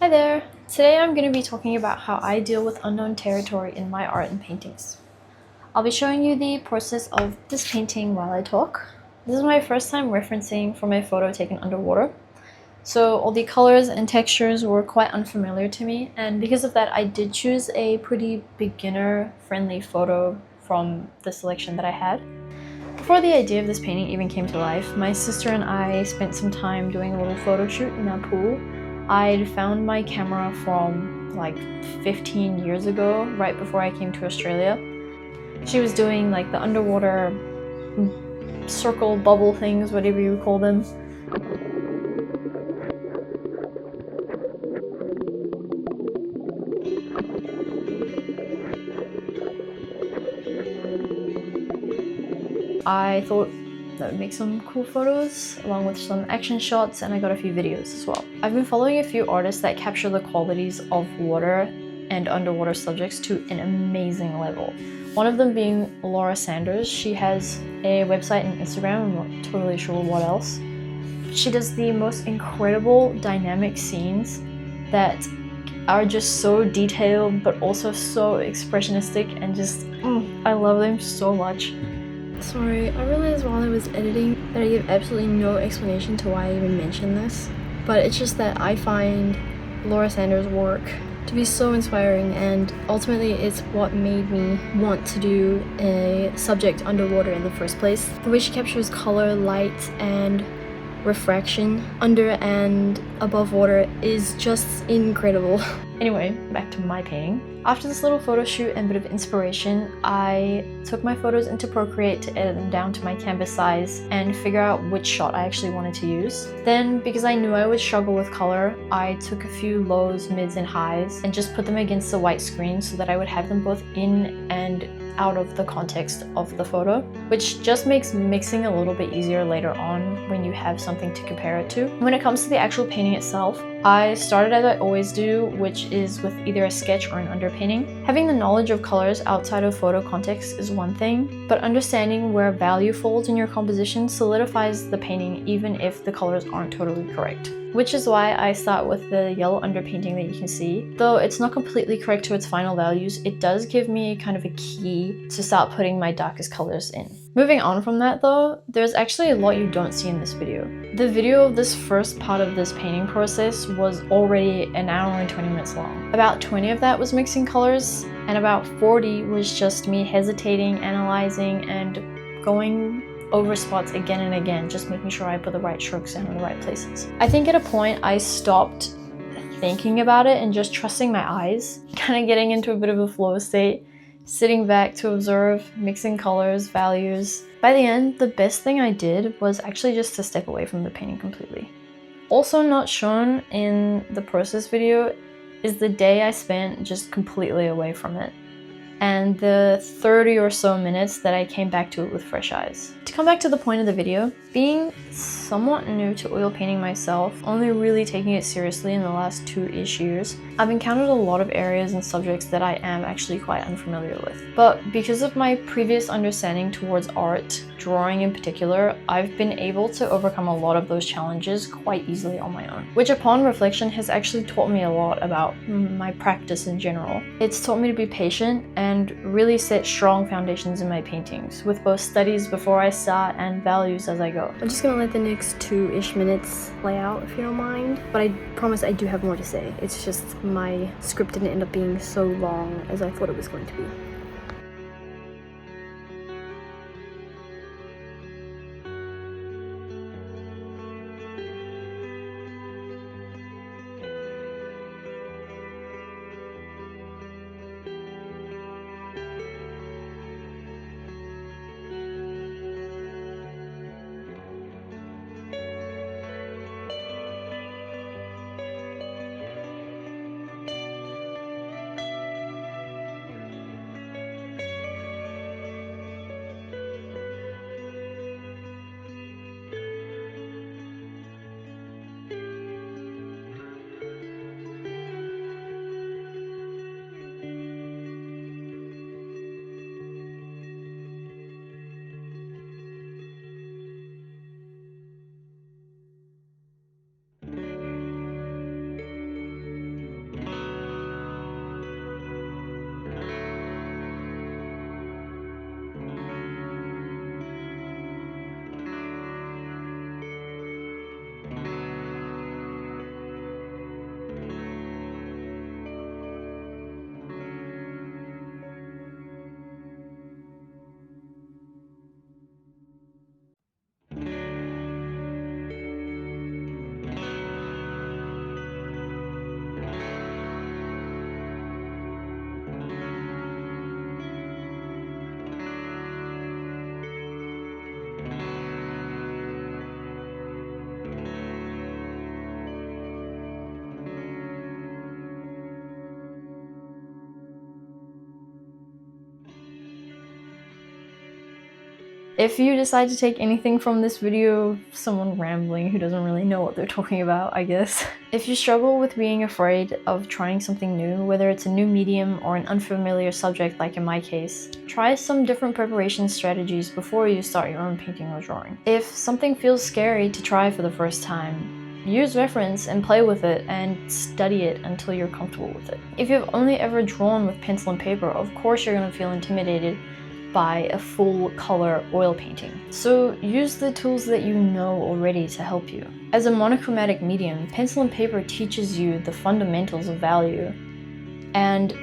Hi there! Today I'm going to be talking about how I deal with unknown territory in my art and paintings. I'll be showing you the process of this painting while I talk. This is my first time referencing from a photo taken underwater, so all the colors and textures were quite unfamiliar to me, and because of that I did choose a pretty beginner-friendly photo from the selection that I had. Before the idea of this painting even came to life, my sister and I spent some time doing a little photo shoot in our pool. I'd found my camera from like 15 years ago, right before I came to Australia. She was doing like the underwater circle bubble things, whatever you call them. I thought that would make some cool photos along with some action shots, and I got a few videos as well. I've been following a few artists that capture the qualities of water and underwater subjects to an amazing level. One of them being Laura Sanders. She has a website and Instagram, I'm not totally sure what else. She does the most incredible dynamic scenes that are just so detailed but also so expressionistic, and just I love them so much. Sorry, I realized while I was editing that I gave absolutely no explanation to why I even mentioned this, but it's just that I find Laura Sanders' work to be so inspiring, and ultimately it's what made me want to do a subject underwater in the first place. The way she captures color, light, and refraction under and above water is just incredible. Anyway, back to my painting. After this little photo shoot and bit of inspiration, I took my photos into Procreate to edit them down to my canvas size and figure out which shot I actually wanted to use. Then, because I knew I would struggle with color, I took a few lows, mids, and highs and just put them against the white screen so that I would have them both in and out of the context of the photo, which just makes mixing a little bit easier later on when you have something to compare it to. When it comes to the actual painting itself, I started as I always do, which is with either a sketch or an underpainting. Having the knowledge of colors outside of photo context is one thing, but understanding where value falls in your composition solidifies the painting even if the colors aren't totally correct. Which is why I start with the yellow underpainting that you can see. Though it's not completely correct to its final values, it does give me kind of a key to start putting my darkest colors in. Moving on from that though, there's actually a lot you don't see in this video. The video of this first part of this painting process was already an hour and 20 minutes long. About 20 of that was mixing colors, and about 40 was just me hesitating, analyzing, and going over spots again and again, just making sure I put the right strokes down in the right places. I think at a point I stopped thinking about it and just trusting my eyes, kind of getting into a bit of a flow state, sitting back to observe, mixing colors, values. By the end, the best thing I did was actually just to step away from the painting completely. Also not shown in the process video is the day I spent just completely away from it, and the 30 or so minutes that I came back to it with fresh eyes. To come back to the point of the video, being somewhat new to oil painting myself, only really taking it seriously in the last 2-ish years, I've encountered a lot of areas and subjects that I am actually quite unfamiliar with. But because of my previous understanding towards art, drawing in particular, I've been able to overcome a lot of those challenges quite easily on my own, which upon reflection has actually taught me a lot about my practice in general. It's taught me to be patient and really set strong foundations in my paintings, with both studies before I start and values as I go. I'm just gonna let the next 2-ish minutes play out if you don't mind, but I promise I do have more to say. It's just my script didn't end up being so long as I thought it was going to be. If you decide to take anything from this video, someone rambling who doesn't really know what they're talking about, I guess. If you struggle with being afraid of trying something new, whether it's a new medium or an unfamiliar subject like in my case, try some different preparation strategies before you start your own painting or drawing. If something feels scary to try for the first time, use reference and play with it and study it until you're comfortable with it. If you've only ever drawn with pencil and paper, of course you're going to feel intimidated by a full color oil painting. So use the tools that you know already to help you. As a monochromatic medium, pencil and paper teaches you the fundamentals of value, and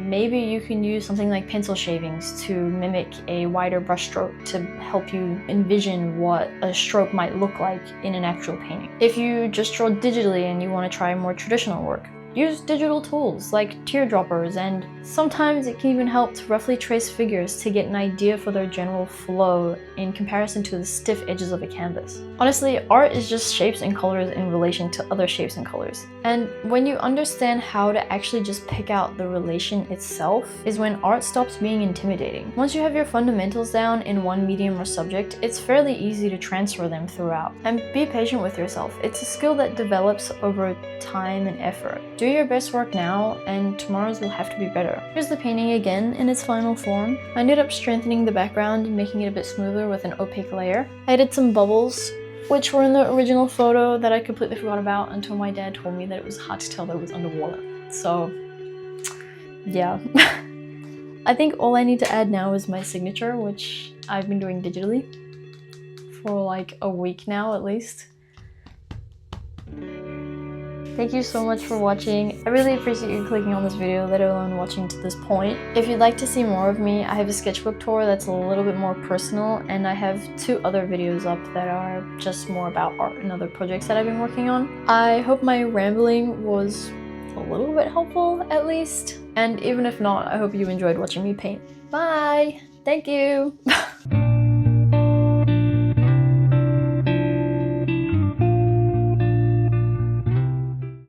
maybe you can use something like pencil shavings to mimic a wider brushstroke to help you envision what a stroke might look like in an actual painting. If you just draw digitally and you want to try more traditional work, use digital tools like teardroppers, and sometimes it can even help to roughly trace figures to get an idea for their general flow in comparison to the stiff edges of a canvas. Honestly, art is just shapes and colors in relation to other shapes and colors. And when you understand how to actually just pick out the relation itself is when art stops being intimidating. Once you have your fundamentals down in one medium or subject, it's fairly easy to transfer them throughout. And be patient with yourself. It's a skill that develops over time and effort. Do your best work now, and tomorrow's will have to be better. Here's the painting again in its final form. I ended up strengthening the background and making it a bit smoother with an opaque layer. I added some bubbles, which were in the original photo that I completely forgot about until my dad told me that it was hard to tell that it was underwater. So, yeah. I think all I need to add now is my signature, which I've been doing digitally for like a week now at least. Thank you so much for watching. I really appreciate you clicking on this video, let alone watching to this point. If you'd like to see more of me, I have a sketchbook tour that's a little bit more personal, and I have 2 other videos up that are just more about art and other projects that I've been working on. I hope my rambling was a little bit helpful at least, and even if not, I hope you enjoyed watching me paint. Bye! Thank you!